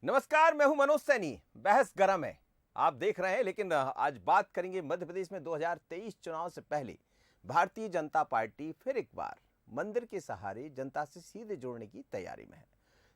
नमस्कार, मैं हूं मनोज सैनी। बहस गरम है, आप देख रहे हैं। लेकिन आज बात करेंगे मध्य प्रदेश में 2023 चुनाव से पहले भारतीय जनता पार्टी फिर एक बार मंदिर के सहारे जनता से सीधे जुड़ने की तैयारी में है।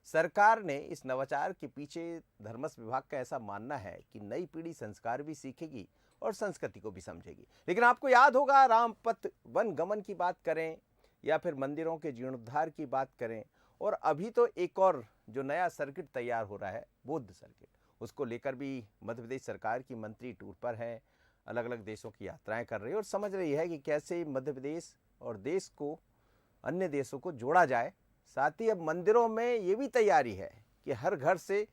सरकार ने इस नवाचार के पीछे धर्मस्व विभाग का ऐसा मानना है कि नई पीढ़ी संस्कार भी सीखेगी और संस्कृति को भी समझेगी। लेकिन आपको याद होगा, रामपथ वन गमन की बात करें या फिर मंदिरों के जीर्णोद्धार की बात करें, और अभी तो एक और जो नया सर्किट तैयार हो रहा है, बौद्ध सर्किट, उसको लेकर भी मध्य प्रदेश सरकार की मंत्री टूर पर हैं, अलग अलग देशों की यात्राएं कर रही है और समझ रही है कि कैसे मध्य प्रदेश और देश को अन्य देशों को जोड़ा जाए। साथ ही अब मंदिरों में ये भी तैयारी है कि हर घर से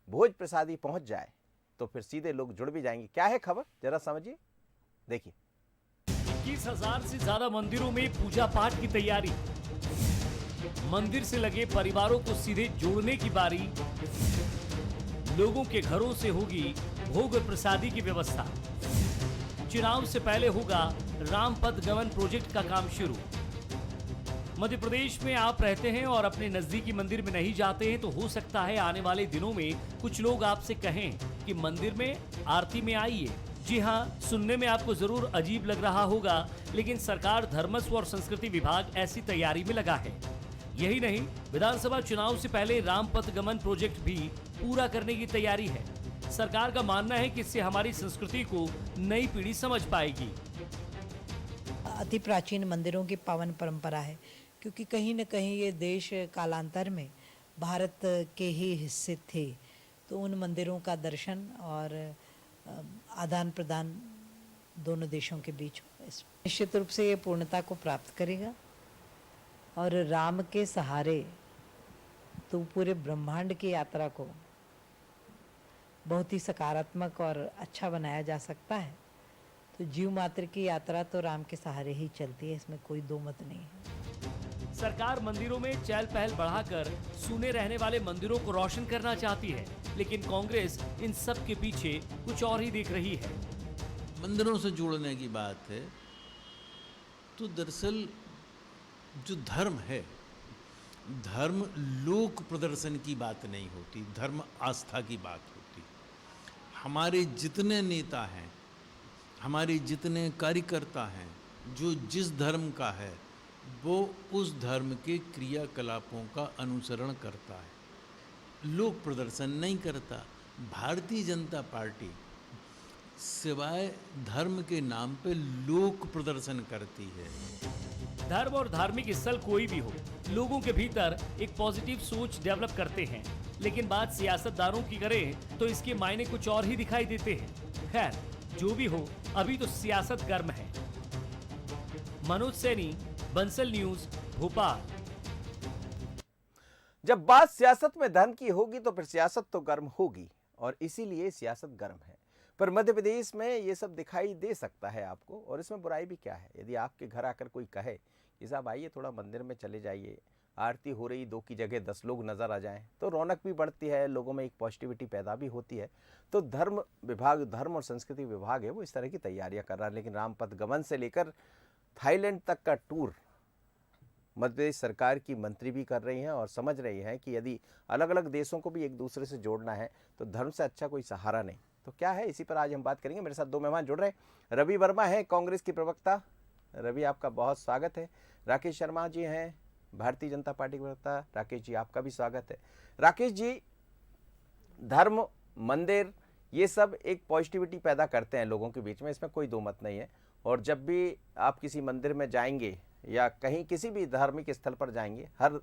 भोज प्रसादी पहुंच जाए, तो फिर सीधे लोग जुड़ भी जाएंगे। क्या है खबर, जरा समझिए, देखिए। 21,000 से ज्यादा मंदिरों में पूजा पाठ की तैयारी। मंदिर से लगे परिवारों को सीधे जोड़ने की बारी। लोगों के घरों से होगी भोग प्रसादी की व्यवस्था। चुनाव से पहले होगा रामपथ गमन प्रोजेक्ट का काम शुरू। मध्य प्रदेश में आप रहते हैं और अपने नजदीकी मंदिर में नहीं जाते हैं, तो हो सकता है आने वाले दिनों में कुछ लोग आपसे कहें कि मंदिर में आरती में आइए। जी हाँ, सुनने में आपको जरूर अजीब लग रहा होगा, लेकिन सरकार धर्मस्व और संस्कृति विभाग ऐसी तैयारी में लगा है। यही नहीं, विधानसभा चुनाव से पहले रामपथ गमन प्रोजेक्ट भी पूरा करने की तैयारी है। सरकार का मानना है कि इससे हमारी संस्कृति को नई पीढ़ी समझ पाएगी। अति प्राचीन मंदिरों की पावन परंपरा है, क्योंकि कहीं न कहीं ये देश कालांतर में भारत के ही हिस्से थे, तो उन मंदिरों का दर्शन और आदान प्रदान दोनों देशों के बीच निश्चित रूप से ये पूर्णता को प्राप्त करेगा। और राम के सहारे तो पूरे ब्रह्मांड की यात्रा को बहुत ही सकारात्मक और अच्छा बनाया जा सकता है। तो जीव मात्र की यात्रा तो राम के सहारे ही चलती है, इसमें कोई दो मत नहीं है। सरकार मंदिरों में चहल पहल बढ़ाकर सूने रहने वाले मंदिरों को रोशन करना चाहती है, लेकिन कांग्रेस इन सब के पीछे कुछ और ही देख रही है। मंदिरों से जोड़ने की बात है, तो दरअसल जो धर्म है, धर्म लोक प्रदर्शन की बात नहीं होती, धर्म आस्था की बात होती। हमारे जितने नेता हैं, हमारे जितने कार्यकर्ता हैं, जो जिस धर्म का है वो उस धर्म के क्रियाकलापों का अनुसरण करता है, लोक प्रदर्शन नहीं करता। भारतीय जनता पार्टी सिवाय धर्म के नाम पे लोक प्रदर्शन करती है। धर्म और धार्मिक स्थल कोई भी हो, लोगों के भीतर एक पॉजिटिव सोच डेवलप करते हैं, लेकिन बात सियासतदानों की करें तो इसके मायने कुछ और ही दिखाई देते हैं। खैर, जो भी हो, अभी तो सियासत गर्म है। मनोज सैनी, बंसल न्यूज, भोपाल। जब बात सियासत में धन की होगी तो फिर सियासत तो गर्म होगी, और इसीलिए सियासत गर्म है। पर मध्य प्रदेश में ये सब दिखाई दे सकता है आपको, और इसमें बुराई भी क्या है। यदि आपके घर आकर कोई कहे कि साहब आइए थोड़ा मंदिर में चले जाइए, आरती हो रही 2 की जगह 10 लोग नज़र आ जाएं, तो रौनक भी बढ़ती है, लोगों में एक पॉजिटिविटी पैदा भी होती है। तो धर्म विभाग, धर्म और संस्कृति विभाग है, वो इस तरह की तैयारियां कर रहा है। लेकिन रामपथ गमन से लेकर थाईलैंड तक का टूर मध्य प्रदेश सरकार की मंत्री भी कर रही हैं और समझ रही हैं कि यदि अलग अलग देशों को भी एक दूसरे से जोड़ना है तो धर्म से अच्छा कोई सहारा नहीं। तो क्या है, इसी पर आज हम बात करेंगे। मेरे साथ 2 मेहमान जुड़ रहे हैं। रवि वर्मा है, कांग्रेस की प्रवक्ता। रवि, आपका बहुत स्वागत है। राकेश शर्मा जी हैं, भारतीय जनता पार्टी के प्रवक्ता। राकेश जी, आपका भी स्वागत है। राकेश जी, धर्म, मंदिर, ये सब एक पॉजिटिविटी पैदा करते हैं लोगों के बीच में, इसमें कोई दो मत नहीं है। और जब भी आप किसी मंदिर में जाएंगे या कहीं किसी भी धार्मिक स्थल पर जाएंगे, हर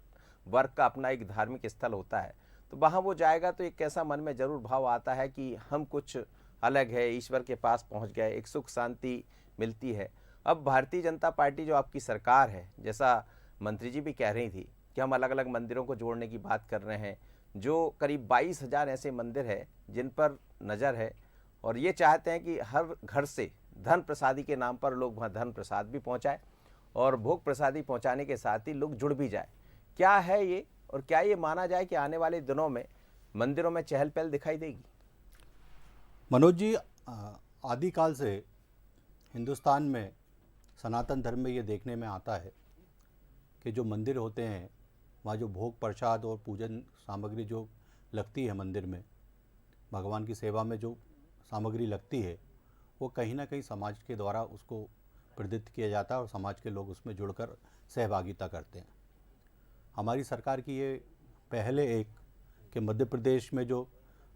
वर्ग का अपना एक धार्मिक स्थल होता है, तो वहाँ वो जाएगा तो एक ऐसा मन में जरूर भाव आता है कि हम कुछ अलग है, ईश्वर के पास पहुँच गए, एक सुख शांति मिलती है। अब भारतीय जनता पार्टी जो आपकी सरकार है, जैसा मंत्री जी भी कह रही थी कि हम अलग अलग मंदिरों को जोड़ने की बात कर रहे हैं, जो करीब 22,000 ऐसे मंदिर है जिन पर नज़र है, और ये चाहते हैं कि हर घर से धन प्रसादी के नाम पर लोग वहाँ धन प्रसाद भी पहुँचाए और भोग प्रसादी पहुँचाने के साथ ही लोग जुड़ भी जाए। क्या है ये, और क्या ये माना जाए कि आने वाले दिनों में मंदिरों में चहल पहल दिखाई देगी? मनोज जी, आदिकाल से हिंदुस्तान में सनातन धर्म में ये देखने में आता है कि जो मंदिर होते हैं वहाँ जो भोग प्रसाद और पूजन सामग्री जो लगती है मंदिर में, भगवान की सेवा में जो सामग्री लगती है, वो कहीं ना कहीं समाज के द्वारा उसको प्रदत्त किया जाता है और समाज के लोग उसमें जुड़कर सहभागिता करते हैं। हमारी सरकार की ये पहले एक कि मध्य प्रदेश में जो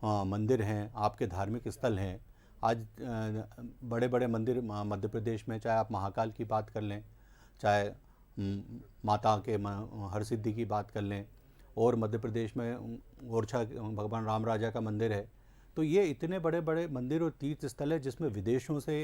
मंदिर हैं, आपके धार्मिक स्थल हैं, आज बड़े बड़े मंदिर मध्य प्रदेश में, चाहे आप महाकाल की बात कर लें, चाहे माता के हरसिद्धि की बात कर लें, और मध्य प्रदेश में ओरछा भगवान राम राजा का मंदिर है। तो ये इतने बड़े बड़े मंदिर और तीर्थ स्थल है जिसमें विदेशों से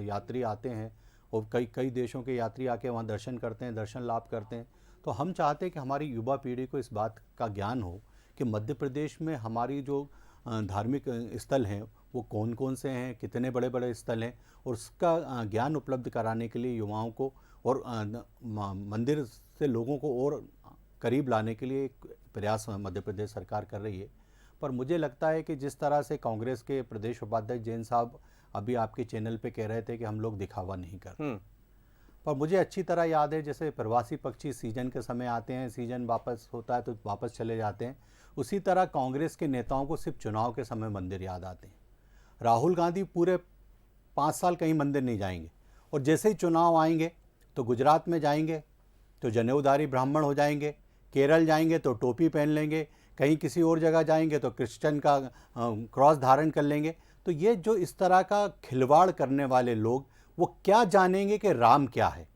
यात्री आते हैं और कई देशों के यात्री आके वहाँ दर्शन करते हैं, दर्शन लाभ करते हैं। तो हम चाहते हैं कि हमारी युवा पीढ़ी को इस बात का ज्ञान हो कि मध्य प्रदेश में हमारी जो धार्मिक स्थल हैं वो कौन कौन से हैं, कितने बड़े बड़े स्थल हैं, और उसका ज्ञान उपलब्ध कराने के लिए युवाओं को और मंदिर से लोगों को और करीब लाने के लिए एक प्रयास मध्य प्रदेश सरकार कर रही है। पर मुझे लगता है कि जिस तरह से कांग्रेस के प्रदेश उपाध्यक्ष जैन साहब अभी आपके चैनल पे कह रहे थे कि हम लोग दिखावा नहीं करते, पर मुझे अच्छी तरह याद है जैसे प्रवासी पक्षी सीजन के समय आते हैं, सीजन वापस होता है तो वापस चले जाते हैं, उसी तरह कांग्रेस के नेताओं को सिर्फ चुनाव के समय मंदिर याद आते हैं। राहुल गांधी पूरे 5 साल कहीं मंदिर नहीं जाएंगे, और जैसे ही चुनाव आएंगे तो गुजरात में जाएंगे तो जनेऊधारी ब्राह्मण हो जाएंगे, केरल जाएंगे तो टोपी पहन लेंगे, कहीं किसी और जगह जाएंगे तो क्रिश्चियन का क्रॉस धारण कर लेंगे। तो ये जो इस तरह का खिलवाड़ करने वाले लोग, वो क्या जानेंगे कि राम क्या है,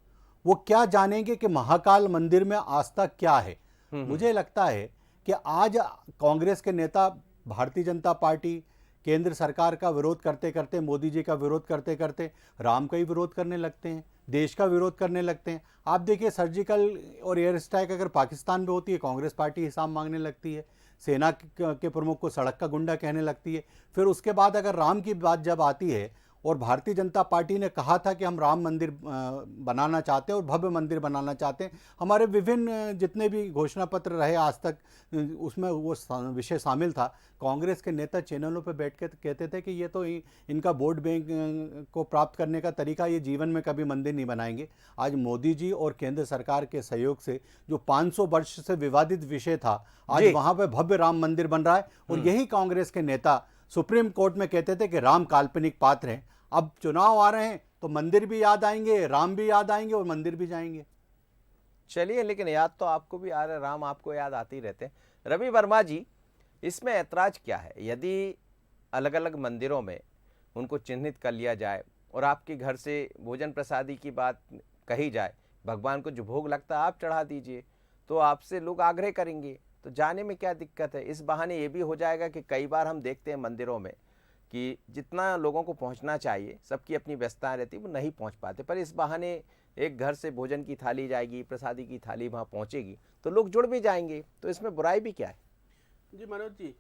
वो क्या जानेंगे कि महाकाल मंदिर में आस्था क्या है। मुझे लगता है कि आज कांग्रेस के नेता भारतीय जनता पार्टी, केंद्र सरकार का विरोध करते करते, मोदी जी का विरोध करते करते राम का ही विरोध करने लगते हैं, देश का विरोध करने लगते हैं। आप देखिए सर्जिकल और एयर स्ट्राइक अगर पाकिस्तान में होती है, कांग्रेस पार्टी हिसाब मांगने लगती है, सेना के प्रमुख को सड़क का गुंडा कहने लगती है। फिर उसके बाद अगर राम की बात जब आती है, और भारतीय जनता पार्टी ने कहा था कि हम राम मंदिर बनाना चाहते हैं और भव्य मंदिर बनाना चाहते हैं, हमारे विभिन्न जितने भी घोषणा पत्र रहे आज तक उसमें वो विषय शामिल था। कांग्रेस के नेता चैनलों पर बैठ के कहते थे कि ये तो इनका वोट बैंक को प्राप्त करने का तरीका, ये जीवन में कभी मंदिर नहीं बनाएंगे। आज मोदी जी और केंद्र सरकार के सहयोग से जो 500 वर्ष से विवादित विषय था, आज वहाँ पर भव्य राम मंदिर बन रहा है। और यही कांग्रेस के नेता सुप्रीम कोर्ट में कहते थे कि राम काल्पनिक पात्र हैं। अब चुनाव आ रहे हैं तो मंदिर भी याद आएंगे, राम भी याद आएंगे और मंदिर भी जाएंगे। चलिए, लेकिन याद तो आपको भी आ रहा है, राम आपको याद आते ही रहते हैं। रवि वर्मा जी, इसमें ऐतराज क्या है? यदि अलग अलग मंदिरों में उनको चिन्हित कर लिया जाए और आपके घर से भोजन प्रसादी की बात कही जाए, भगवान को जो भोग लगता है आप चढ़ा दीजिए, तो आपसे लोग आग्रह करेंगे, तो जाने में क्या दिक्कत है? इस बहाने ये भी हो जाएगा कि कई बार हम देखते हैं मंदिरों में कि जितना लोगों को पहुंचना चाहिए, सबकी अपनी व्यस्तताएं रहती, वो नहीं पहुंच पाते, पर इस बहाने एक घर से भोजन की थाली जाएगी, प्रसादी की थाली वहां पहुंचेगी, तो लोग जुड़ भी जाएंगे। तो इसमें बुराई भी क्या है? जी मनोज जी,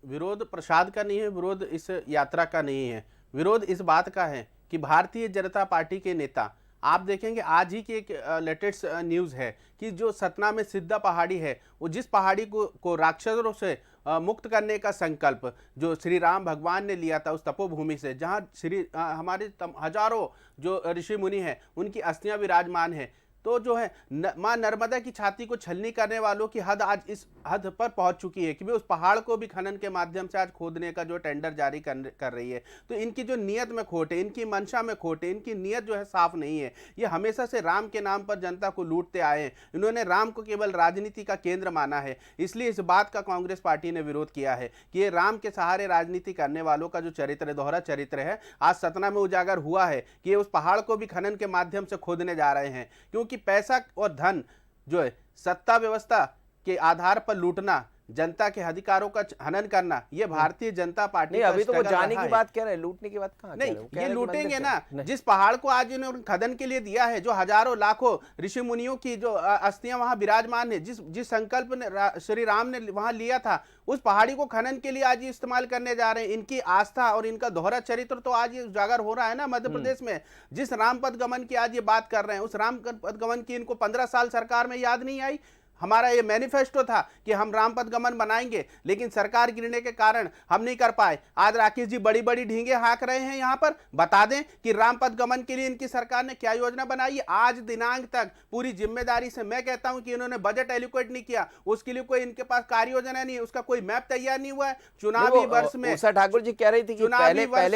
विरोध प्रसाद का नहीं है, विरोध इस यात्रा का नहीं है, विरोध इस बात का है कि भारतीय जनता पार्टी के नेता, आप देखेंगे आज ही की एक लेटेस्ट न्यूज़ है कि जो सतना में सिद्धा पहाड़ी है, वो जिस पहाड़ी को राक्षसों से मुक्त करने का संकल्प जो श्री राम भगवान ने लिया था उस तपोभूमि से, जहाँ हमारे हजारों जो ऋषि मुनि हैं उनकी अस्थियां विराजमान है, तो जो है माँ नर्मदा की छाती को छलनी करने वालों की हद आज इस हद पर पहुंच चुकी है कि वे उस पहाड़ को भी खनन के माध्यम से आज खोदने का जो टेंडर जारी कर रही है। तो इनकी जो नियत में खोट है, इनकी मंशा में खोट है, इनकी नियत जो है साफ नहीं है। ये हमेशा से राम के नाम पर जनता को लूटते आए हैं, इन्होंने राम को केवल राजनीति का केंद्र माना है। इसलिए इस बात का कांग्रेस पार्टी ने विरोध किया है कि ये राम के सहारे राजनीति करने वालों का जो चरित्र, दोहरा चरित्र है, आज सतना में उजागर हुआ है कि ये उस पहाड़ को भी खनन के माध्यम से खोदने जा रहे हैं। क्योंकि पैसा और धन जो है, सत्ता व्यवस्था के आधार पर लूटना, जनता के अधिकारों का हनन करना, ये भारतीय जनता पार्टी नहीं, अभी तो वो जाने की बात कह रहे हैं, लूटने की बात कहाँ नहीं, कह रहे ये लूटेंगे ना। जिस पहाड़ को आज इन्होंने खनन के लिए दिया है, जो हजारों लाखों ऋषि मुनियों की जो अस्थियां वहां विराजमान है, जिस संकल्प ने श्री राम ने वहां लिया था, उस पहाड़ी को खनन के लिए आज इस्तेमाल करने जा रहे हैं। इनकी आस्था और इनका दोहरा चरित्र तो आज ये उजागर हो रहा है ना मध्य प्रदेश में। जिस राम पद गमन की आज ये बात कर रहे हैं, उस राम पद गमन की इनको 15 साल सरकार में याद नहीं आई। हमारा ये मैनिफेस्टो था कि हम राम पथ गमन बनाएंगे, लेकिन सरकार गिरने के कारण हम नहीं कर पाए। आज राकेश जी बड़ी बड़ी ढींगे हाँक रहे हैं यहाँ पर। बता दें कि राम पथ गमन के लिए इनकी सरकार ने क्या योजना बनाई है। आज दिनांक तक पूरी जिम्मेदारी से मैं कहता हूं कि इन्होंने बजट एलोकेट नहीं किया, उसके लिए कोई इनके पास कार्य योजना नहीं है, उसका कोई मैप तैयार नहीं हुआ है। चुनावी वर्ष में उषा ठाकुर जी कह रही थी कि चुनावी वर्ष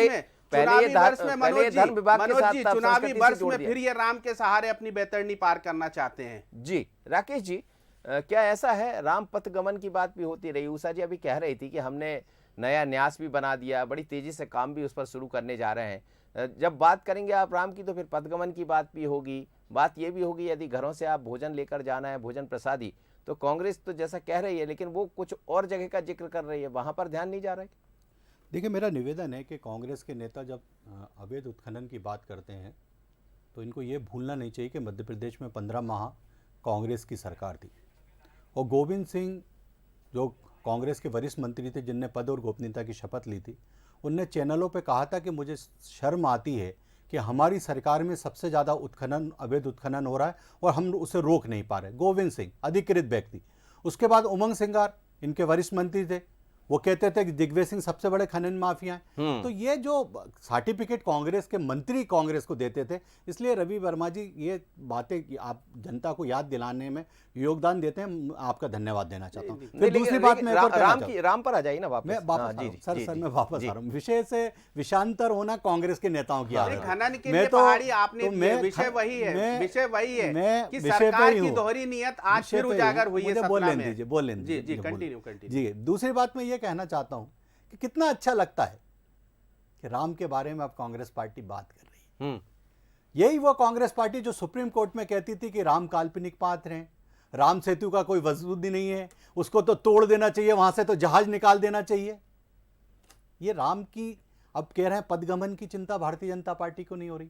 में मनोज जी चुनावी वर्ष में फिर फिर ये राम के सहारे अपनी बेहतरनी पार करना चाहते हैं। जी राकेश जी, क्या ऐसा है, राम पथ गमन की बात भी होती रही, उषा जी अभी कह रही थी कि हमने नया न्यास भी बना दिया, बड़ी तेजी से काम भी उस पर शुरू करने जा रहे हैं। जब बात करेंगे आप राम की तो फिर पथगमन की बात भी होगी, बात ये भी होगी यदि घरों से आप भोजन लेकर जाना है, भोजन प्रसादी, तो कांग्रेस तो जैसा कह रही है लेकिन वो कुछ और जगह का जिक्र कर रही है, वहां पर ध्यान नहीं जा रहा है। देखिए, मेरा निवेदन है कि कांग्रेस के नेता जब अवैध उत्खनन की बात करते हैं तो इनको ये भूलना नहीं चाहिए कि मध्य प्रदेश में 15 माह कांग्रेस की सरकार थी और गोविंद सिंह जो कांग्रेस के वरिष्ठ मंत्री थे जिनने पद और गोपनीयता की शपथ ली थी, उनने चैनलों पे कहा था कि मुझे शर्म आती है कि हमारी सरकार में सबसे ज़्यादा उत्खनन, अवैध उत्खनन हो रहा है और हम उसे रोक नहीं पा रहे। गोविंद सिंह अधिकृत व्यक्ति। उसके बाद उमंग सिंगार इनके वरिष्ठ मंत्री थे, वो कहते थे कि दिग्विजय सिंह सबसे बड़े खनन माफिया हैं। तो ये जो सर्टिफिकेट कांग्रेस के मंत्री कांग्रेस को देते थे, इसलिए रवि वर्मा जी ये बातें आप जनता को याद दिलाने में योगदान देते हैं, आपका धन्यवाद देना चाहता हूँ। फिर दूसरी बात मैं राम पर आ जाइए ना वापस। मैं वापस आ रहा हूँ। विषय से विषांतर होना कांग्रेस के नेताओं की आदत है। खनन के लिए पहाड़ी आपने विषय वही है, विषय वही है कि सरकार की दोहरी नियत आज फिर उजागर हुई है। बोल लें जी, कंटिन्यू। जी, दूसरी बात मैं ये कहना चाहता हूं कि कितना अच्छा लगता है कि राम के बारे में अब कांग्रेस पार्टी बात कर रही है। यही वो कांग्रेस पार्टी जो सुप्रीम कोर्ट में कहती थी कि राम काल्पनिक पात्र हैं, राम सेतु का कोई वजूद ही नहीं है, उसको तो तोड़ देना चाहिए, वहां से तो जहाज निकाल देना चाहिए। ये राम की अब कह रहे हैं पदगमन की चिंता भारतीय जनता पार्टी को नहीं हो रही।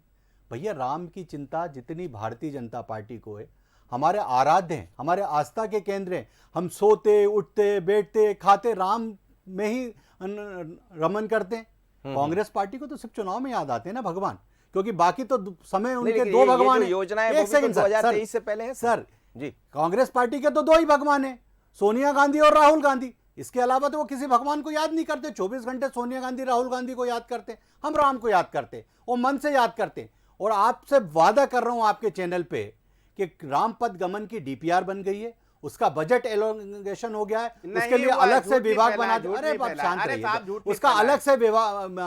भैया, राम की चिंता जितनी भारतीय जनता पार्टी को है, हमारे आराध्य हैं, हमारे आस्था के केंद्र हैं, हम सोते उठते बैठते खाते राम में ही रमन करते हैं। कांग्रेस पार्टी को तो सिर्फ चुनाव में याद आते हैं ना भगवान, क्योंकि बाकी तो समय उनके दो भगवान हैं। योजना है 2023 से पहले है सर जी। कांग्रेस पार्टी के तो दो ही भगवान हैं, सोनिया गांधी और राहुल गांधी। इसके अलावा तो वो किसी भगवान को याद नहीं करते। 24 घंटे सोनिया गांधी राहुल गांधी को याद करते, हम राम को याद करते और मन से याद करते। और आपसे वादा कर रहा हूं आपके चैनल पे कि राम पथ गमन की डीपीआर बन गई है, उसका बजट एलोकेशन हो गया है, उसके लिए अलग से विभाग बना दिया। अरे बाप शांत रहिए, उसका अलग से विभाग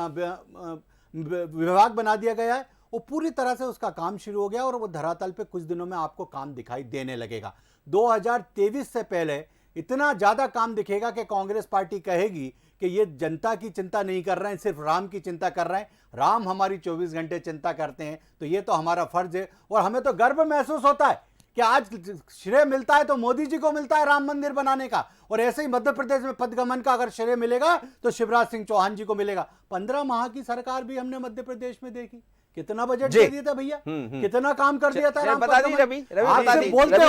बना दिया गया है। वो पूरी तरह से उसका काम शुरू हो गया और वो धरातल पे कुछ दिनों में आपको काम दिखाई देने लगेगा। 2023 से पहले इतना ज्यादा काम दिखेगा कि कांग्रेस पार्टी कहेगी कि ये जनता की चिंता नहीं कर रहे हैं, सिर्फ राम की चिंता कर रहे हैं। राम हमारी 24 घंटे चिंता करते हैं, तो ये तो हमारा फर्ज है। और हमें तो गर्व महसूस होता है कि आज श्रेय मिलता है तो मोदी जी को मिलता है राम मंदिर बनाने का, और ऐसे ही मध्य प्रदेश में पदगमन का अगर श्रेय मिलेगा तो शिवराज सिंह चौहान जी को मिलेगा। 15 माह की सरकार भी हमने मध्य प्रदेश में देखी, कितना बजट दे दिया था भैया, कितना काम कर दिया था। बता दी रवि, आपसे बोलते हो,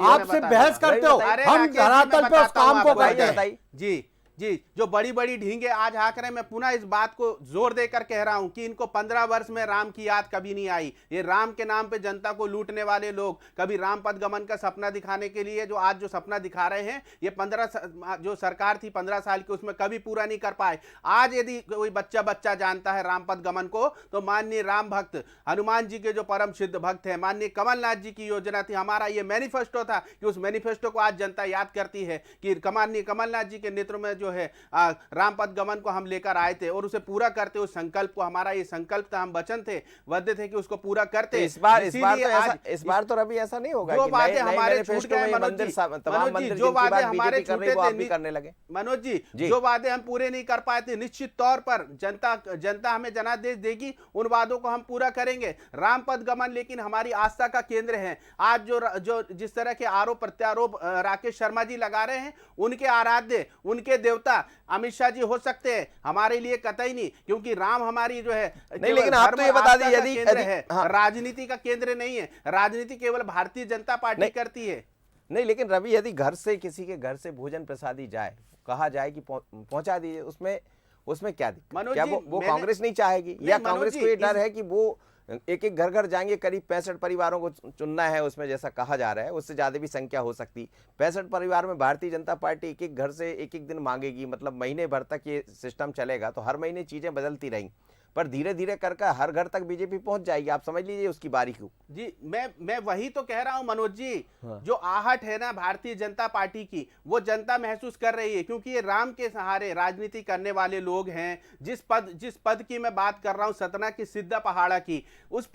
आपसे बहस करते हो, हम धरातल पे उस काम को करते हैं। जी, जो बड़ी बड़ी ढींगे आज हाँक रहे हैं, मैं पुनः इस बात को जोर देकर कह रहा हूं कि इनको 15 वर्ष में राम की याद कभी नहीं आई। ये राम के नाम पे जनता को लूटने वाले लोग कभी राम पथ गमन का सपना दिखाने के लिए जो आज जो सपना दिखा रहे हैं, ये 15 जो सरकार थी 15 साल की, उसमें कभी पूरा नहीं कर पाए। आज यदि कोई बच्चा जानता है राम पथ गमन को, तो माननीय राम भक्त हनुमान जी के जो परम सिद्ध भक्त हैं, माननीय कमलनाथ जी की योजना थी, हमारा ये मैनिफेस्टो था कि उस मैनिफेस्टो को आज जनता याद करती है कि माननीय कमलनाथ जी के नेतृत्व में जो है राम पथ गमन को हम लेकर आए थे और उसे पूरा करते, उस संकल्प को, हमारा ये संकल्प था, हम वचन थे, वद्य थे कि उसको पूरा करते। इस बार तो रवि ऐसा नहीं होगा जो वादे हमारे छूट गए मनोज जी, जो वादे हमारे छूटे थे करने लगे मनोज जी, जो वादे हम पूरे नहीं कर पाए थे, निश्चित तौर पर जनता हमें जनादेश देगी, उन वादों को हम पूरा करेंगे। राम पथ गमन लेकिन हमारी आस्था का केंद्र है। आज जो जिस तरह के आरोप प्रत्यारोप राकेश शर्मा जी लगा रहे हैं, उनके आराध्य, उनके देवता अमित शाह जी हो सकते हैं, हमारे लिए कतई नहीं, क्योंकि राम हमारी जो है नहीं, लेकिन आप तो ये बता दी यदि राजनीति का केंद्र नहीं है, राजनीति केवल भारतीय जनता पार्टी करती है। नहीं, लेकिन रवि यदि घर से किसी के घर से भोजन प्रसादी जाए, कहा जाए कि पहुंचा दीजिए, उसमें क्या दिक्कत? क्या वो कांग्रेस नहीं चाहेगी, या कांग्रेस को ये डर है कि वो एक एक घर घर जाएंगे, करीब 65 परिवारों को चुनना है उसमें, जैसा कहा जा रहा है। उससे ज़्यादा भी संख्या हो सकती। 65 परिवार में भारतीय जनता पार्टी एक एक घर से एक एक दिन मांगेगी, मतलब महीने भर तक ये सिस्टम चलेगा, तो हर महीने चीज़ें बदलती रहेंगी, पर धीरे धीरे कर हर घर तक बीजेपी पहुंच जाएगी। आप समझ लीजिए उसकी बारी को। जी, मैं वही तो कह रहा हूं मनोज जी। हाँ। जो आहट है ना भारतीय जनता पार्टी की, वो जनता महसूस कर रही है, क्योंकि ये राम के सहारे राजनीति करने वाले लोग हैं। जिस पद की मैं बात कर रहा हूं, सतना की सिद्धा पहाड़ा की, उस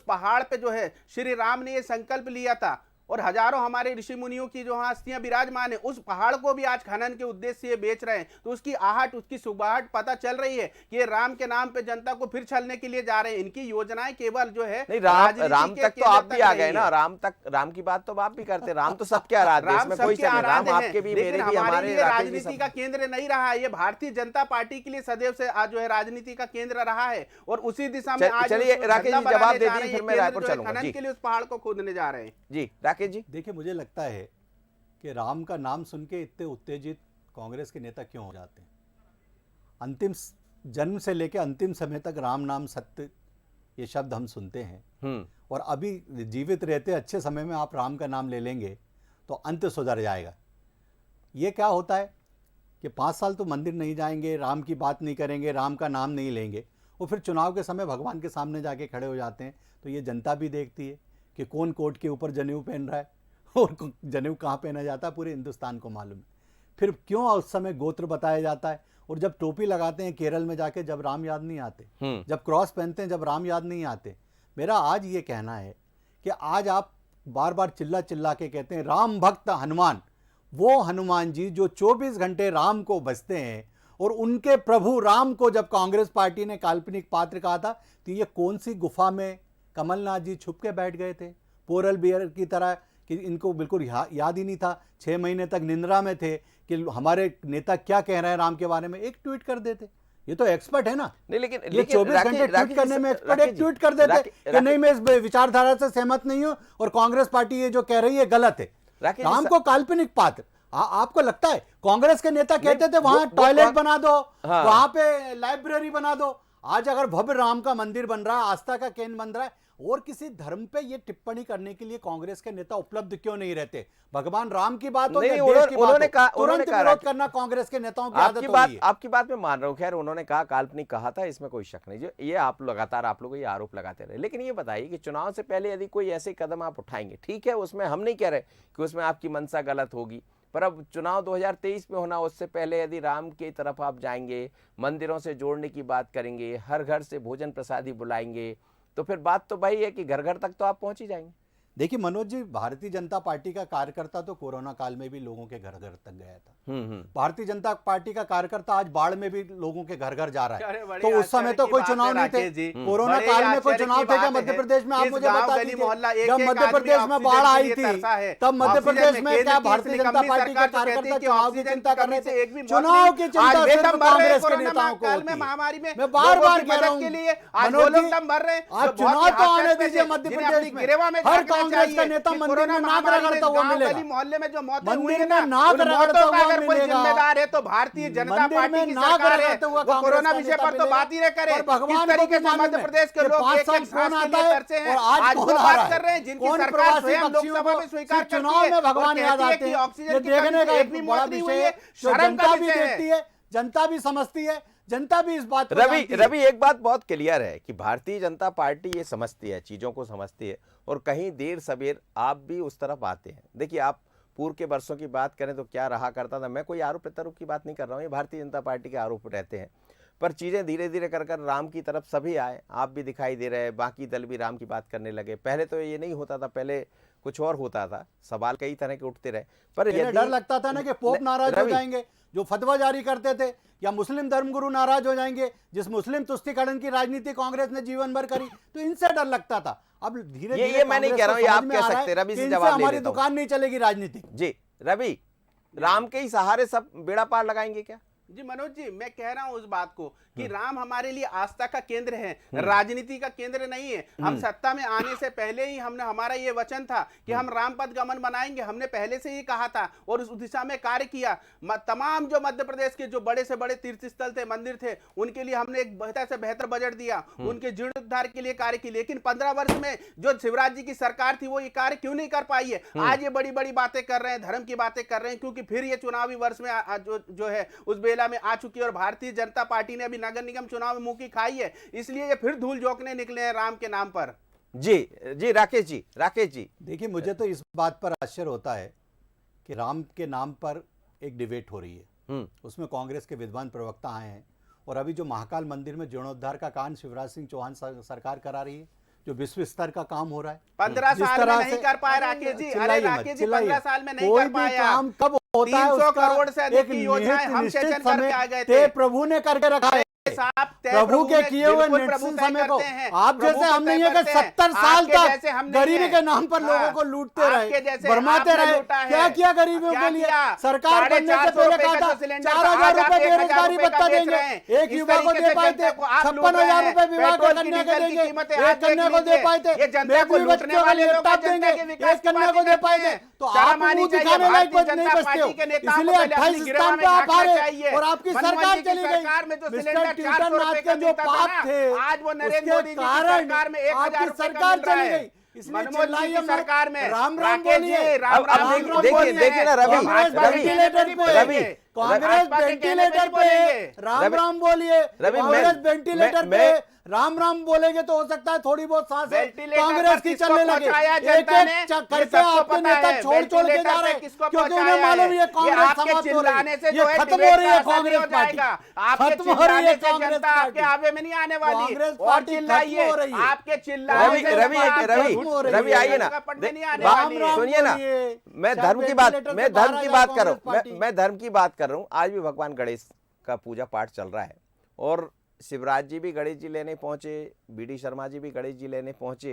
पहाड़ पे जो है श्री राम ने ये संकल्प लिया था, और हजारों हमारे ऋषि मुनियों की जो हस्तियां विराजमान है, उस पहाड़ को भी आज खनन के उद्देश्य से ये बेच रहे हैं। तो उसकी आहट, उसकी सुबहाट पता चल रही है कि ये राम के नाम पे जनता को फिर छलने के लिए जा रहे हैं। इनकी योजनाएं केवल जो है नहीं, राम तक तो आप भी आ गए ना। राम की बात तो आप भी करते। राम तो सबके आराध्य है, इसमें कोई शक नहीं। राम आपके भी, मेरे भी, हमारे राजनीति का केंद्र नहीं रहा है। ये भारतीय जनता पार्टी के लिए सदैव से आज जो है राजनीति का केंद्र रहा है, और उसी दिशा में आज चलिए राकेश जी जवाब दे दीजिए, फिर मैं रायपुर चलूंगा। खनन के लिए उस पहाड़ को खोदने जा रहे हैं। जी राकेश जी। देखिए, मुझे लगता है कि राम का नाम सुन के इतने उत्तेजित कांग्रेस के नेता क्यों हो जाते हैं। अंतिम जन्म से लेकर अंतिम समय तक राम नाम सत्य, ये शब्द हम सुनते हैं, और अभी जीवित रहते अच्छे समय में आप राम का नाम ले लेंगे तो अंत सुधर जाएगा। ये क्या होता है कि 5 साल तो मंदिर नहीं जाएंगे, राम की बात नहीं करेंगे, राम का नाम नहीं लेंगे, और फिर चुनाव के समय भगवान के सामने जाके खड़े हो जाते हैं। तो ये जनता भी देखती है कि कौन कोट के ऊपर जनेऊ पहन रहा है, और जनेऊ कहाँ पहना जाता है पूरे हिंदुस्तान को मालूम है। फिर क्यों उस समय गोत्र बताया जाता है, और जब टोपी लगाते हैं केरल में जाके, जब राम याद नहीं आते, जब क्रॉस पहनते हैं, जब राम याद नहीं आते। मेरा आज ये कहना है कि आज आप बार बार चिल्ला चिल्ला के कहते हैं राम भक्त हनुमान, वो हनुमान जी जो 24 घंटे राम को बसते हैं, और उनके प्रभु राम को जब कांग्रेस पार्टी ने काल्पनिक पात्र कहा था, तो ये कौन सी गुफा में कमलनाथ जी छुप के बैठ गए थे पोरल बियर की तरह, कि इनको बिल्कुल याद ही नहीं था। 6 महीने तक निंद्रा में थे कि हमारे नेता क्या कह रहे हैं राम के बारे में, एक ट्वीट कर देते। ये तो एक्सपर्ट है ना। नहीं, लेकिन 24 घंटे ट्वीट करने में एक्सपर्ट, एक ट्वीट कर देते कि नहीं मैं इस विचारधारा से सहमत नहीं हूं, और कांग्रेस पार्टी ये जो कह रही है गलत है। राम को काल्पनिक पात्र, आपको लगता है कांग्रेस के नेता कहते थे वहां टॉयलेट बना दो, वहां पे लाइब्रेरी बना दो। आज अगर भव्य राम का मंदिर बन रहा है, आस्था का केंद्र बन रहा है, और किसी धर्म पे ये टिप्पणी करने के लिए कांग्रेस के नेता उपलब्ध क्यों नहीं रहते? भगवान राम की बात हो या देश की बात हो, तुरंत विरोध करना कांग्रेस के नेताओं की आदत हो गई है। आपकी बात में मान रहा हूं। खैर, उन्होंने कहा काल्पनिक कहा था, इसमें कोई शक नहीं। जो ये आप लगातार आप लोग ये आरोप लगाते रहे, लेकिन ये बताइए कि चुनाव से पहले यदि कोई ऐसे कदम आप उठाएंगे, ठीक है, उसमें हम नहीं कह रहे कि उसमें आपकी मंशा गलत होगी, पर अब चुनाव 2023 में होना, उससे पहले यदि राम की तरफ आप जाएंगे, मंदिरों से जोड़ने की बात करेंगे, हर घर से भोजन प्रसादी बुलाएंगे, तो फिर बात तो भाई है कि घर घर तक तो आप पहुंच ही जाएंगे। देखिए मनोज जी, भारतीय जनता पार्टी का कार्यकर्ता तो कोरोना काल में भी लोगों के घर घर तक गया था। भारतीय जनता पार्टी का कार्यकर्ता आज बाढ़ में भी लोगों के घर घर जा रहा है। तो उस समय तो कोई चुनाव नहीं थे, कोरोना काल में कोई चुनाव थे क्या मध्य प्रदेश में? आप मुझे बता दीजिए, जब मध्य प्रदेश में बाढ़ आई थी, तब मध्य प्रदेश में क्या भारतीय जनता पार्टी के कार्यकर्ता चुनाव की चिंता कर रहे थे? चुनाव की चिंता सिर्फ कांग्रेस के नेताओं को होती है। मैं बार बार कह रहा हूँ मनोज जी, आज चुनाव तो आने दीजिए मध्य प्रदेश में। हर कांग्रेस का नेता मंदिर में नाक रगड़ता हुआ मिलेगा, मोहल्ले में जो मौतें हुई मंदिर है में ना, नाक रगड़ता हुआ मिलेगा। जिम्मेदार है तो भारतीय जनता पार्टी की सरकार है। वो कोरोना विषय पर तो बात ही न करे। किस तरीके से मध्य प्रदेश के लोग एक एक सांस के लिए तरसे हैं, आज वो बात कर रहे हैं जिनकी सरकार स्वयं लोकसभा में स्वीकार करती है। चुनाव में भगवान याद आते हैं, ये देखने का एक बड़ा विषय है। जनता भी देखती है, जनता भी समझती है, जनता भी इस बात को रवि एक बात बहुत क्लियर है कि भारतीय जनता पार्टी ये समझती है, चीजों को समझती है, और कहीं देर सवेर आप भी उस तरफ आते हैं। देखिए, आप पूर्व के वर्षों की बात करें तो क्या रहा करता था, मैं कोई आरोप प्रत्यारोप की बात नहीं कर रहा हूँ, ये भारतीय जनता पार्टी के आरोप रहते हैं, पर चीज़ें धीरे धीरे कर राम की तरफ सभी आए। आप भी दिखाई दे रहे हैं, बाकी दल भी राम की बात करने लगे। पहले तो ये नहीं होता था, पहले कुछ और होता था, सवाल कई तरह के उठते रहे, पर यदि डर लगता था ना कि पोप नाराज हो जाएंगे, जो फतवा जारी करते थे, या मुस्लिम धर्मगुरु नाराज हो जाएंगे, जिस मुस्लिम तुष्टीकरण की राजनीति कांग्रेस ने जीवन भर करी, तो इनसे डर लगता था। अब धीरे धीरे ये मैं नहीं कह रहा हूं, ये आप कह सकते हैं। रवि से जवाब हमारी दुकान नहीं चलेगी राजनीति। जी रवि, राम के ही सहारे सब बेड़ा पार लगाएंगे क्या? जी मनोज जी, मैं कह रहा हूं उस बात को कि राम हमारे लिए आस्था का केंद्र है, राजनीति का केंद्र नहीं है। हम सत्ता में आने से पहले ही हमारा ये वचन था कि हम राम पथ गमन बनाएंगे, हमने पहले से ही कहा था और उस दिशा में कार्य किया। तमाम जो मध्य प्रदेश के जो बड़े से बड़े तीर्थ स्थल थे, मंदिर थे, उनके लिए हमने एक बेहतर से बेहतर बजट दिया, उनके जीर्णोद्धार के लिए कार्य की। लेकिन 15 वर्ष में जो शिवराज जी की सरकार थी वो ये कार्य क्यों नहीं कर पाई है? आज ये बड़ी बड़ी बातें कर रहे हैं, धर्म की बातें कर रहे हैं, क्योंकि फिर ये चुनावी वर्ष में जो है उस बेला में आ चुकी है और भारतीय जनता पार्टी ने अभी नगर निगम चुनाव में मुंह की खाई है, इसलिए ये फिर धूल झोंकने निकले हैं राम के नाम पर। जी राकेश जी देखिए, मुझे तो इस बात पर आश्चर्य होता है कि राम के नाम पर एक डिबेट हो रही है, उसमें कांग्रेस के विद्वान प्रवक्ता आए हैं और अभी जो महाकाल मंदिर में जीर्णोद्धार का काम शिवराज सिंह चौहान सरकार करा रही है, जो विश्व स्तर का काम हो रहा है, 15 साल में नहीं कर पाए राकेश जी। अरे राकेश जी, 15 साल में नहीं कर पाए। काम कब होता है? 300 करोड़ से अधिक की योजनाएं हम सेशन करके आ गए थे, प्रभु ने करके रखा है। प्रभु के किए हुए निश्चित समय को आप जैसे हम नहीं है कि 70 साल तक गरीबी के नाम पर लोगों को लूटते रहे, भरमाते रहे। क्या किया गरीबियों के लिए? सरकार बनने से पहले कहा था 4,000 रुपए बेरोजगारी भत्ता देंगे, एक युवा को दे पाए थे, 56,000 रुपए विवाह के कन्या को देंगे, एक कन्या को दे पाए थे, बेटी बच्चों का लैपटॉप देंगे, एक कन्या को दे पाए थे। तो आप मुंह दिखाने लायक नहीं बचते हो, इसलिए 28 स्थान पे आप हारे और आपकी सरकार चली गई। कीर्तननाथ के जो पाप थे, आज वो नरेंद्र मोदी जी की सरकार में 1,000 रुपए सरकार चली गई। मनमोहन जी की सरकार में राम राम बोलिए, देखिए ना रवि, कांग्रेस वेंटिलेटर पे राम राम बोलिए, कांग्रेस वेंटिलेटर पे राम राम बोलेंगे तो हो सकता है थोड़ी बहुत सांसें कांग्रेस की चलने लगे। एक एक करके आपके नेता छोड़ के जा रहे हैं, क्योंकि उन्हें मालूम ये कांग्रेस समाप्त हो रही है, ये खत्म हो रही है कांग्रेस पार्टी, खत्म हो रही है कांग्रेस पार्टी, आपके आवे में नहीं आने वाली। कांग्रेस पार्टी खत्म हो रही है। आपके चिल्लाने से रवि आइए ना, सुनिए ना, मैं धर्म की बात कर रहा हूँ, मैं धर्म की बात कर रहा हूँ। आज भी भगवान गणेश का पूजा पाठ चल रहा है और शिवराज जी भी गणेश जी लेने पहुंचे, बीडी शर्मा जी भी गणेश जी लेने पहुंचे।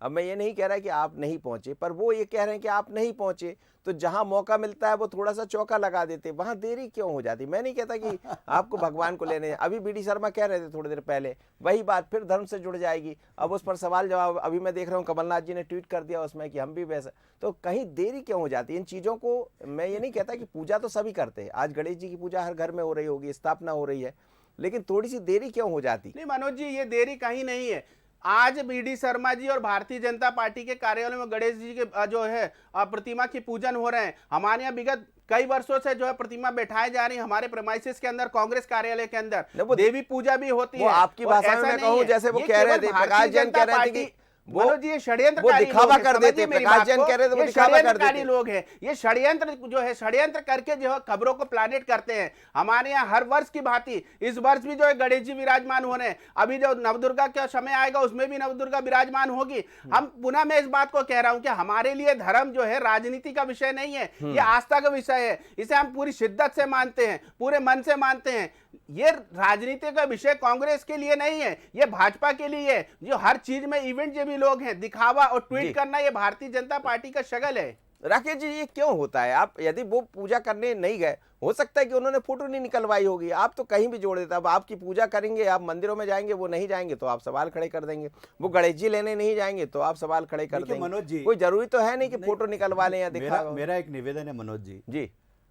अब मैं ये नहीं कह रहा कि आप नहीं पहुंचे, पर वो ये कह रहे हैं कि आप नहीं पहुंचे, तो जहां मौका मिलता है वो थोड़ा सा चौका लगा देते, वहां देरी क्यों हो जाती? मैं नहीं कहता कि आपको भगवान को लेने, अभी बीडी शर्मा कह रहे थे थोड़ी देर पहले, वही बात फिर धर्म से जुड़ जाएगी। अब उस पर सवाल जवाब अभी मैं देख रहा हूँ, कमलनाथ जी ने ट्वीट कर दिया उसमें कि हम भी वैसा, तो कहीं देरी क्यों हो जाती है इन चीज़ों को? मैं ये नहीं कहता कि पूजा तो सभी करते हैं, आज गणेश जी की पूजा हर घर में हो रही होगी, स्थापना हो रही है, लेकिन थोड़ी सी देरी क्यों हो जाती? नहीं मनोज जी, ये देरी कहीं नहीं है। आज बीडी शर्मा जी और भारतीय जनता पार्टी के कार्यालय में गणेश जी के जो है प्रतिमा की पूजन हो रहे हैं। हमारे यहाँ विगत कई वर्षों से जो है प्रतिमा बैठाई जा रही है हमारे प्रेमाइसिस के अंदर, कांग्रेस कार्यालय के अंदर देवी पूजा भी होती है। आपकी भाषा में कहूं, जैसे वो कह रहे थे, प्रकाश जैन कह रहे थे कि मनोज जी ये षड्यंत्र, वो दिखावा कर देते, प्रकाश जैन कह रहे थे वो दिखावा कर देते लोग हैं। ये षड्यंत्र जो है, षड्यंत्र करके जो है खबरों को प्लानेट करते हैं। हमारे यहाँ हर वर्ष की भांति इस वर्ष भी जो है गणेश जी विराजमान हो रहे हैं। अभी जो नवदुर्गा का समय आएगा उसमें भी नवदुर्गा विराजमान होगी। हम पुनः मैं इस बात को कह रहा हूं कि हमारे लिए धर्म जो है राजनीति का विषय नहीं है, ये आस्था का विषय है। इसे हम पूरी शिद्दत से मानते हैं, पूरे मन से मानते हैं। ये राजनीति का विषय कांग्रेस के लिए नहीं है, ये भाजपा के लिए है। जो हर चीज में इवेंट जो भी लोग हैं, दिखावा और ट्वीट करना, ये भारतीय जनता पार्टी का शगल है। राकेश जी, ये क्यों होता है? आप यदि वो पूजा करने नहीं गए, हो सकता है कि उन्होंने फोटो नहीं निकलवाई होगी, आप तो कहीं भी जोड़ देते। अब आपकी पूजा करेंगे, आप मंदिरों में जाएंगे, वो नहीं जाएंगे तो आप सवाल खड़े कर देंगे। वो गणेश जी लेने नहीं जाएंगे तो आप सवाल खड़े कर देंगे। मनोज जी, कोई जरूरी तो है नहीं कि फोटो निकलवा लें या दिखा। मेरा एक निवेदन है मनोज जी,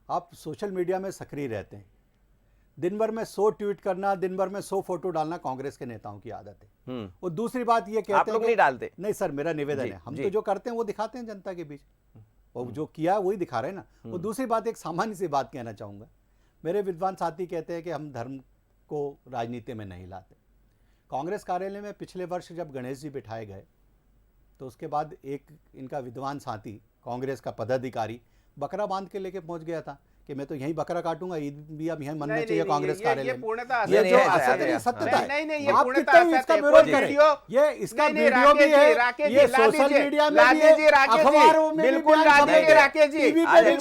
आप सोशल मीडिया में सक्रिय रहते हैं, दिन भर में 100 ट्वीट करना, दिन भर में 100 फोटो डालना कांग्रेस के नेताओं की आदत है। और दूसरी बात ये कहते हैं, आप लोग नहीं डालते? नहीं सर, मेरा निवेदन है, हम तो जो करते हैं वो दिखाते हैं जनता के बीच, और जो किया वही दिखा रहे हैं ना। और दूसरी बात, एक सामान्य सी बात कहना चाहूँगा, मेरे विद्वान साथी कहते हैं कि हम धर्म को राजनीति में नहीं लाते। कांग्रेस कार्यालय में पिछले वर्ष जब गणेश जी बिठाए गए तो उसके बाद एक इनका विद्वान साथी, कांग्रेस का पदाधिकारी, बकरा बांध के लेके पहुंच गया था कि मैं तो यहीं बकरा काटूंगा, ईद भी अब यहीं मनना चाहिए कांग्रेस कार्यालय में। ये जो सत्यता है, आप कितना इसका विरोध करें, ये इसका वीडियो भी है, ये सोशल मीडिया में भी है, अखबारों में बिल्कुल राकेश जी, नहीं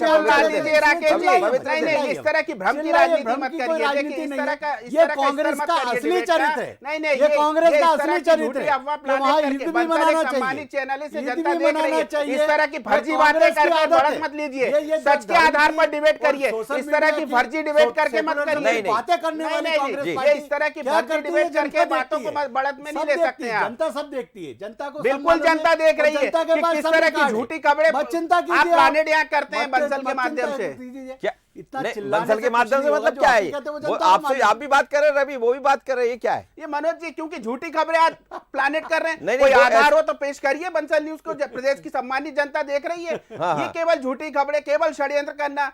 इस तरह की भ्रम की राजनीति मत करिए। इस तरह का, ये कांग्रेस का असली चरित्र है, नहीं ये कांग्रेस का असली चरित्र है। वहाँ ईद भी मनाना चाहिए, चैनल से जनता देख रही है। इस तरह की फर्जी बातें करके भड़क मत लीजिए, सच के आधार पर डिबेट करिए, सोशल इस तरह की मीडिया फर्जी डिबेट करके मत सेकुलर करिए। नहीं, बातें करने नहीं, वाली नहीं, कांग्रेस ये पार्टी इस तरह की क्या फर्जी करती है? डिबेट करके जनता बातों देखती को है। बढ़त में नहीं सब ले देखती सकते है, आप। जनता सब देखती है, जनता को सब बिल्कुल मालूम है, जनता देख और रही है जनता के कि पास किस सब तरह रिकॉर्ड की है। झूठी खबरें मत चिंता आप कीजिए, प्लानेट यहाँ करते हैं मत- बंसल के मत माध्यम चिंता से। कीजिए। क्या इतना नहीं, चिल्लाने बंसल के कुछ माध्यम नहीं से होगा, मतलब जो क्या आप है? कहते हैं वो वो जनता को आपसे मालूम आप भी बात कर रहे हैं रवि, वो भी बात कर रहे हैं, ये क्या है? ये मनोज जी क्योंकि झूठी खबरें आज प्लानेट कर रहे हैं, नहीं, कोई वो आधार हो तो पेश करिए बंसल न्यूज को, प्रदेश की सम्मानित जनता देख रही है। हाँ, ये हाँ। केवल झूठी खबरें, केवल षड्यंत्र करना।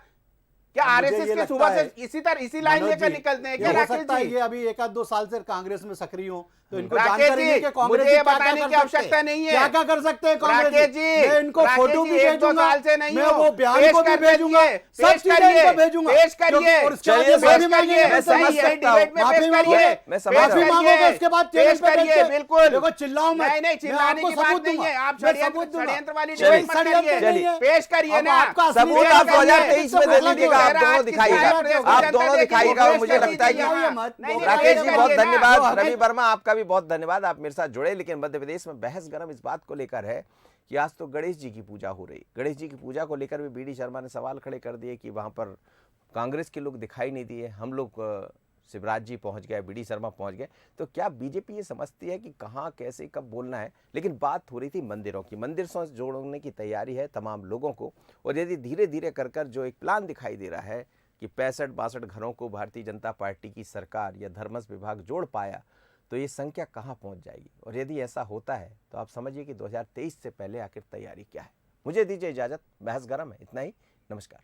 क्या मुझे आरएसएस ये के लगता सुबह से है, इसी तरह इसी लाइन मनोज लेकर जी, निकलते हैं ये क्या हो राकेश सकता है जी? ये अभी 1-2 साल से कांग्रेस में सक्रिय हो, तो इनको राकेश जानकारी जी, नहीं कि कांग्रेस मुझे ये क्या-क्या बताने कर की सकते आवश्यकता हैं। नहीं है। क्या-क्या कर सकते हैं कांग्रेस राकेश जी, मैं इनको राकेश फोटो जी, भी 1-2 भेजूंगा, साल से नहीं मैं हो। वो बयान पेश को भी कर भेजूंगा, दीजिए, सब पेश चीजें करिए, इनको भेजूंगा। पेश करिए, क्योंकि- और उसके बाद चलिए, ये पेश माफी मांगे, करिए, मैं समझ समझ सही है, सकता हूं। डिबेट में माफी पेश मांगोगे, करिए, मैं समझ पेश रहा हूं। माफी मांगोगे, उसके बाद पेश चैनल पे करिए, बैठ के बिल्कुल। देखो चिल्लाओ मत, नहीं, मैं चिल्लाने आपको की बात सबूत नहीं दूंगा, है, आप मैं सबूत दूंगा। षड्यंत्र वाली कोई डिबेट मत षड्यंत्र करिए। नहीं है। पेश करिए अब ना, आपका असली सबूत चेहरा आप क्या है? 2023 में दे तो दीजिएगा, आप जरा दोनों आज दिखाइएगा, कितना आप जनता दोनों देखिए, दिखाइएगा। और पेश मुझे कर लगता है कि दीजिए। मत, नहीं, नहीं, राकेश पेश जी बहुत करिए ना। धन्यवाद, रवि वर्मा आपका भी बहुत धन्यवाद, आप मेरे साथ जुड़े। लेकिन मध्य प्रदेश में बहस गर्म इस बात को लेकर है कि आज तो गणेश जी की पूजा हो रही। गणेश जी की पूजा को लेकर भी बीडी शर्मा ने सवाल खड़े कर दिए कि वहाँ पर कांग्रेस के लोग दिखाई नहीं दिए, हम लोग शिवराज जी पहुंच गए, बीडी शर्मा पहुंच गए। तो क्या बीजेपी ये समझती है कि कहाँ कैसे कब बोलना है? लेकिन बात हो रही थी मंदिरों की, मंदिर से जोड़ने की तैयारी है तमाम लोगों को। और यदि धीरे धीरे कर कर जो एक प्लान दिखाई दे रहा है कि 65-62 घरों को भारतीय जनता पार्टी की सरकार या धर्मस्व विभाग जोड़ पाया, तो ये संख्या कहाँ पहुँच जाएगी? और यदि ऐसा होता है तो आप समझिए कि 2023 से पहले आखिर तैयारी क्या है। मुझे दीजिए इजाज़त, बहस गर्म है, इतना ही, नमस्कार।